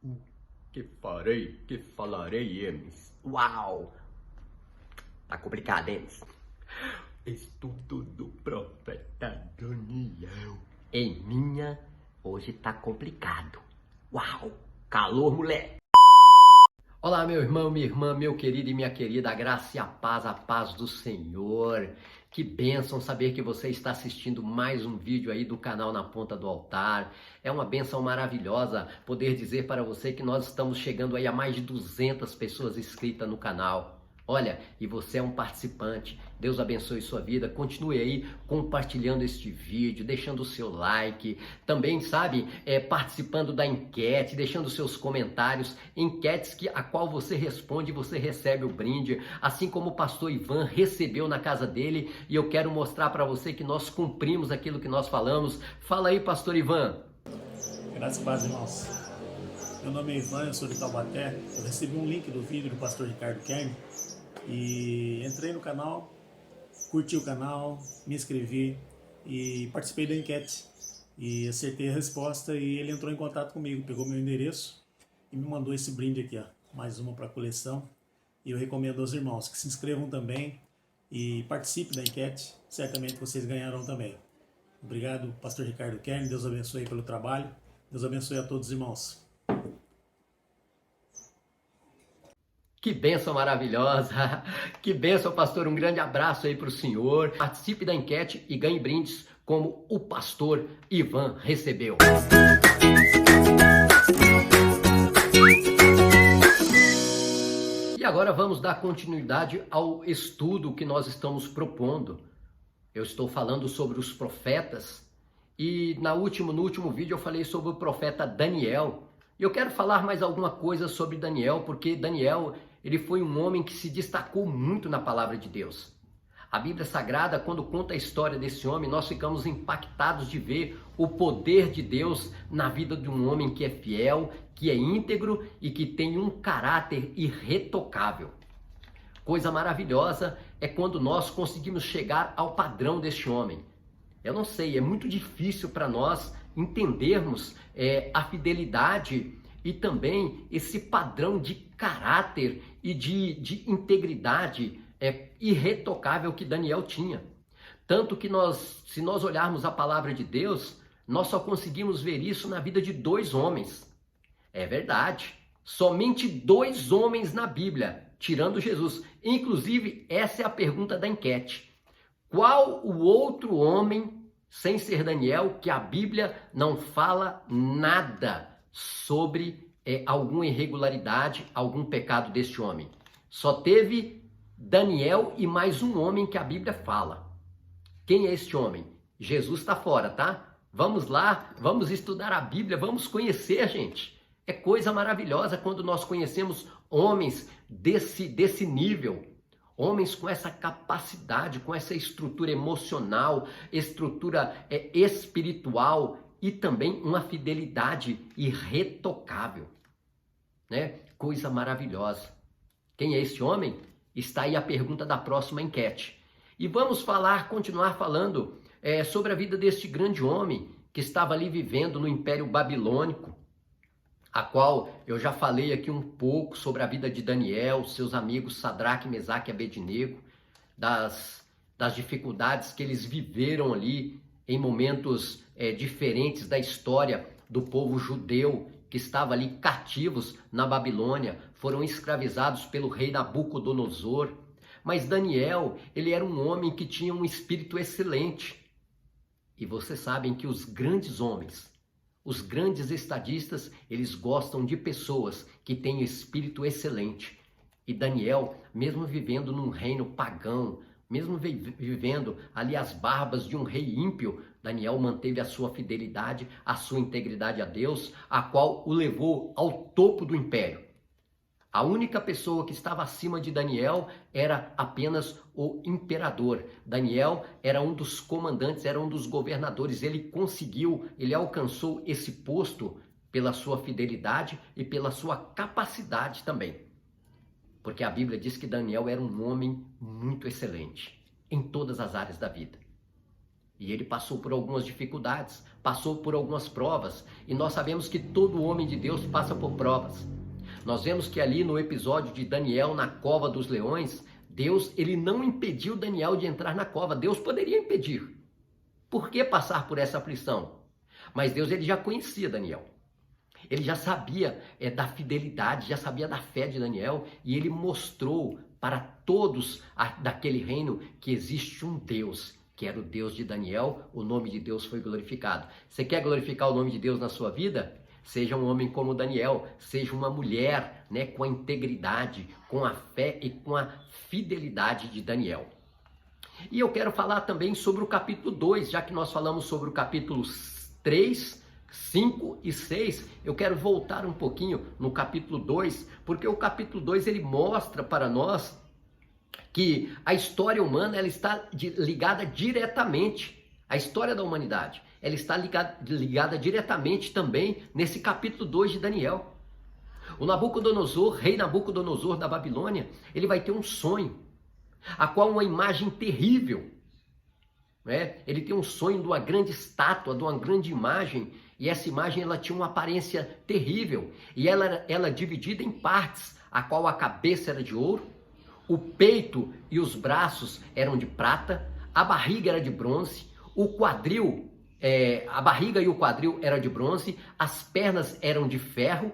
O que farei, que falarei, Emes? Uau! Tá complicado, Emes. Estudo do profeta Daniel. Em minha, hoje tá complicado. Uau! Calor, moleque! Olá, meu irmão, minha irmã, meu querido e minha querida, a paz do Senhor. Que bênção saber que você está assistindo mais um vídeo aí do canal Na Ponta do Altar. É uma bênção maravilhosa poder dizer para você que nós estamos chegando aí a mais de 200 pessoas inscritas no canal. Olha, e você é um participante. Deus abençoe sua vida. Continue aí compartilhando este vídeo, deixando o seu like. Também, sabe, participando da enquete, deixando seus comentários. Enquetes a qual você responde e você recebe o brinde. Assim como o pastor Ivan recebeu na casa dele. E eu quero mostrar para você que nós cumprimos aquilo que nós falamos. Fala aí, pastor Ivan. Graças a Deus, irmãos. Meu nome é Ivan, eu sou de Taubaté. Eu recebi um link do vídeo do pastor Ricardo Kern e entrei no canal, curti o canal, me inscrevi e participei da enquete e acertei a resposta e ele entrou em contato comigo, pegou meu endereço e me mandou esse brinde aqui, ó, mais uma para a coleção. E eu recomendo aos irmãos que se inscrevam também e participem da enquete, certamente vocês ganharão também. Obrigado, pastor Ricardo Kern, Deus abençoe pelo trabalho, Deus abençoe a todos os irmãos. Que bênção maravilhosa! Que bênção, pastor! Um grande abraço aí para o senhor. Participe da enquete e ganhe brindes como o pastor Ivan recebeu. E agora vamos dar continuidade ao estudo que nós estamos propondo. Eu estou falando sobre os profetas e no último vídeo eu falei sobre o profeta Daniel. E eu quero falar mais alguma coisa sobre Daniel, porque Daniel, ele foi um homem que se destacou muito na palavra de Deus. A Bíblia Sagrada, quando conta a história desse homem, nós ficamos impactados de ver o poder de Deus na vida de um homem que é fiel, que é íntegro e que tem um caráter irretocável. Coisa maravilhosa é quando nós conseguimos chegar ao padrão deste homem. Eu não sei, é muito difícil para nós entendermos a fidelidade e também esse padrão de caráter e de integridade irretocável que Daniel tinha. Tanto que se nós olharmos a palavra de Deus, nós só conseguimos ver isso na vida de 2 homens. É verdade, somente 2 homens na Bíblia, tirando Jesus. Inclusive, essa é a pergunta da enquete. Qual o outro homem, sem ser Daniel, que a Bíblia não fala nada sobre alguma irregularidade, algum pecado deste homem? Só teve Daniel e mais um homem que a Bíblia fala. Quem é este homem? Jesus está fora, tá? Vamos lá, vamos estudar a Bíblia, vamos conhecer, gente. É coisa maravilhosa quando nós conhecemos homens desse nível. Homens com essa capacidade, com essa estrutura emocional, estrutura espiritual e também uma fidelidade irretocável, né? Coisa maravilhosa. Quem é esse homem? Está aí a pergunta da próxima enquete. E vamos continuar falando sobre a vida deste grande homem que estava ali vivendo no Império Babilônico, a qual eu já falei aqui um pouco sobre a vida de Daniel, seus amigos Sadraque, Mesaque e Abednego, das dificuldades que eles viveram ali em momentos diferentes da história do povo judeu que estava ali cativos na Babilônia, foram escravizados pelo rei Nabucodonosor. Mas Daniel, ele era um homem que tinha um espírito excelente. E vocês sabem que os grandes homens, os grandes estadistas, eles gostam de pessoas que têm espírito excelente. E Daniel, mesmo vivendo num reino pagão, mesmo vivendo ali às barbas de um rei ímpio, Daniel manteve a sua fidelidade, a sua integridade a Deus, a qual o levou ao topo do império. A única pessoa que estava acima de Daniel era apenas o imperador. Daniel era um dos comandantes, era um dos governadores. Ele alcançou esse posto pela sua fidelidade e pela sua capacidade também. Porque a Bíblia diz que Daniel era um homem muito excelente em todas as áreas da vida. E ele passou por algumas dificuldades, passou por algumas provas. E nós sabemos que todo homem de Deus passa por provas. Nós vemos que ali no episódio de Daniel na cova dos leões, Deus, ele não impediu Daniel de entrar na cova. Deus poderia impedir. Por que passar por essa aflição? Mas Deus, ele já conhecia Daniel. Ele já sabia da fidelidade, já sabia da fé de Daniel. E ele mostrou para todos daquele reino que existe um Deus, que era o Deus de Daniel. O nome de Deus foi glorificado. Você quer glorificar o nome de Deus na sua vida? Seja um homem como Daniel, seja uma mulher, né, com a integridade, com a fé e com a fidelidade de Daniel. E eu quero falar também sobre o capítulo 2, já que nós falamos sobre o capítulo 3, 5 e 6, eu quero voltar um pouquinho no capítulo 2, porque o capítulo 2 ele mostra para nós que a história humana ela está ligada diretamente à história da humanidade. Ela está ligada diretamente também nesse capítulo 2 de Daniel. O Nabucodonosor, rei Nabucodonosor da Babilônia, ele vai ter um sonho, a qual uma imagem terrível, né? Ele tem um sonho de uma grande estátua, de uma grande imagem, e essa imagem ela tinha uma aparência terrível, e ela era dividida em partes, a qual a cabeça era de ouro, o peito e os braços eram de prata, a barriga era de bronze, o quadril, a barriga e o quadril eram de bronze, as pernas eram de ferro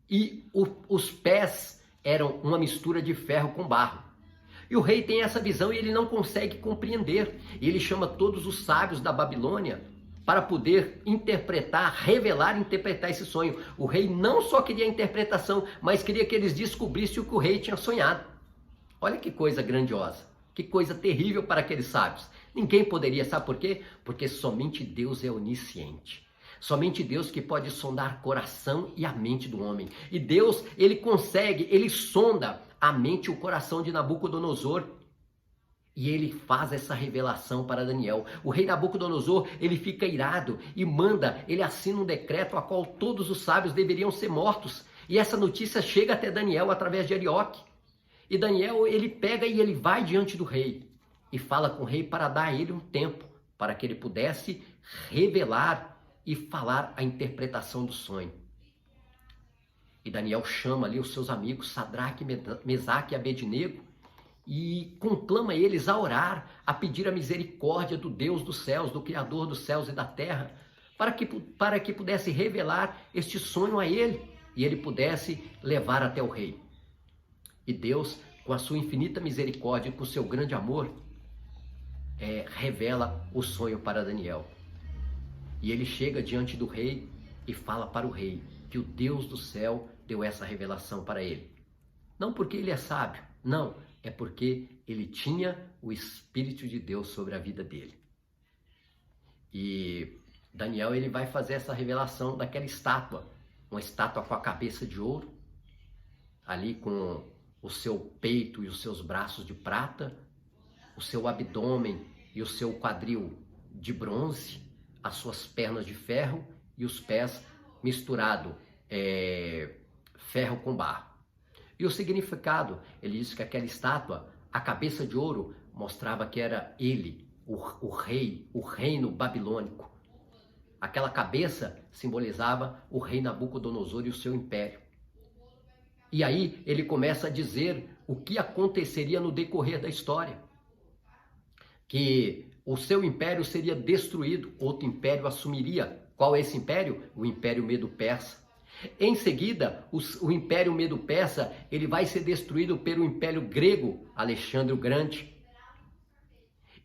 e os pés eram uma mistura de ferro com barro. E o rei tem essa visão e ele não consegue compreender. E ele chama todos os sábios da Babilônia para poder interpretar esse sonho. O rei não só queria a interpretação, mas queria que eles descobrissem o que o rei tinha sonhado. Olha que coisa grandiosa, que coisa terrível para aqueles sábios. Ninguém poderia, sabe por quê? Porque somente Deus é onisciente. Somente Deus que pode sondar o coração e a mente do homem. E Deus, ele sonda a mente e o coração de Nabucodonosor. E ele faz essa revelação para Daniel. O rei Nabucodonosor, ele fica irado e ele assina um decreto a qual todos os sábios deveriam ser mortos. E essa notícia chega até Daniel através de Arioque. E Daniel, ele pega e ele vai diante do rei. E fala com o rei para dar a ele um tempo, para que ele pudesse revelar e falar a interpretação do sonho. E Daniel chama ali os seus amigos, Sadraque, Mesaque e Abednego, e conclama eles a orar, a pedir a misericórdia do Deus dos céus, do Criador dos céus e da terra, para que pudesse revelar este sonho a ele, e ele pudesse levar até o rei. E Deus, com a sua infinita misericórdia e com o seu grande amor, revela o sonho para Daniel. E ele chega diante do rei e fala para o rei que o Deus do céu deu essa revelação para ele. Não porque ele é sábio, não, é porque ele tinha o Espírito de Deus sobre a vida dele. E Daniel, ele vai fazer essa revelação daquela estátua, uma estátua com a cabeça de ouro, ali com o seu peito e os seus braços de prata, o seu abdômen e o seu quadril de bronze, as suas pernas de ferro e os pés misturado ferro com barro. E o significado, ele diz que aquela estátua, a cabeça de ouro, mostrava que era ele, o rei, o reino babilônico. Aquela cabeça simbolizava o rei Nabucodonosor e o seu império. E aí ele começa a dizer o que aconteceria no decorrer da história. Que o seu império seria destruído, outro império assumiria. Qual é esse império? O Império Medo-Persa. Em seguida, o Império Medo-Persa, ele vai ser destruído pelo Império Grego, Alexandre o Grande.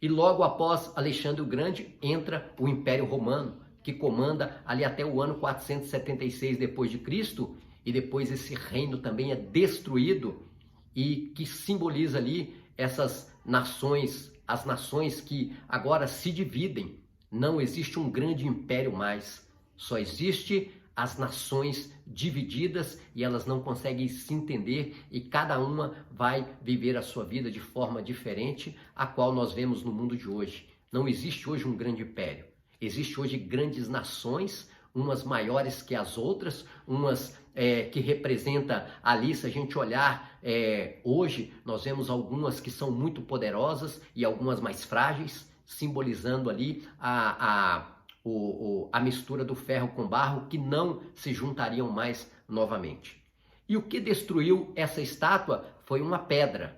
E logo após Alexandre o Grande, entra o Império Romano, que comanda ali até o ano 476 depois de Cristo, e depois esse reino também é destruído, e que simboliza ali essas nações, as nações que agora se dividem. Não existe um grande império mais, só existe as nações divididas e elas não conseguem se entender e cada uma vai viver a sua vida de forma diferente, a qual nós vemos no mundo de hoje. Não existe hoje um grande império, existe hoje grandes nações, umas maiores que as outras, umas que representa ali, se a gente olhar hoje, nós vemos algumas que são muito poderosas e algumas mais frágeis. simbolizando ali a mistura do ferro com barro, que não se juntariam mais novamente. E o que destruiu essa estátua foi uma pedra,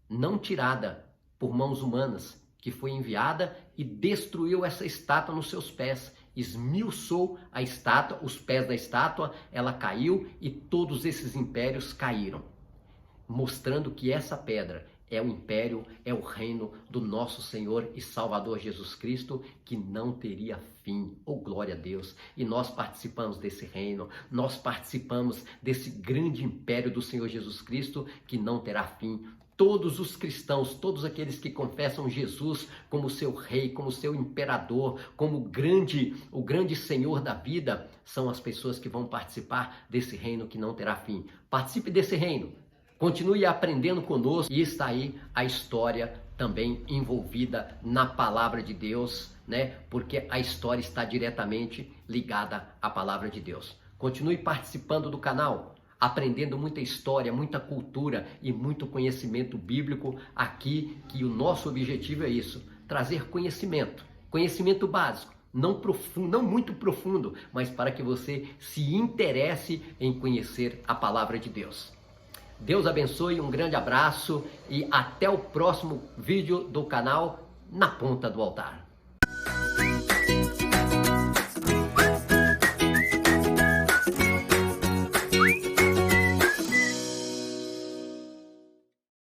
não tirada por mãos humanas, que foi enviada e destruiu essa estátua nos seus pés, esmiuçou a estátua, os pés da estátua, ela caiu e todos esses impérios caíram, mostrando que essa pedra é o império, é o reino do nosso Senhor e Salvador Jesus Cristo, que não teria fim. Oh, glória a Deus! E nós participamos desse reino, nós participamos desse grande império do Senhor Jesus Cristo, que não terá fim. Todos os cristãos, todos aqueles que confessam Jesus como seu rei, como seu imperador, como o grande Senhor da vida, são as pessoas que vão participar desse reino que não terá fim. Participe desse reino. Continue aprendendo conosco, e está aí a história também envolvida na palavra de Deus, né? Porque a história está diretamente ligada à palavra de Deus. Continue participando do canal, aprendendo muita história, muita cultura e muito conhecimento bíblico aqui, que o nosso objetivo é isso, trazer conhecimento básico, não muito profundo, mas para que você se interesse em conhecer a palavra de Deus. Deus abençoe, um grande abraço e até o próximo vídeo do canal Na Ponta do Altar.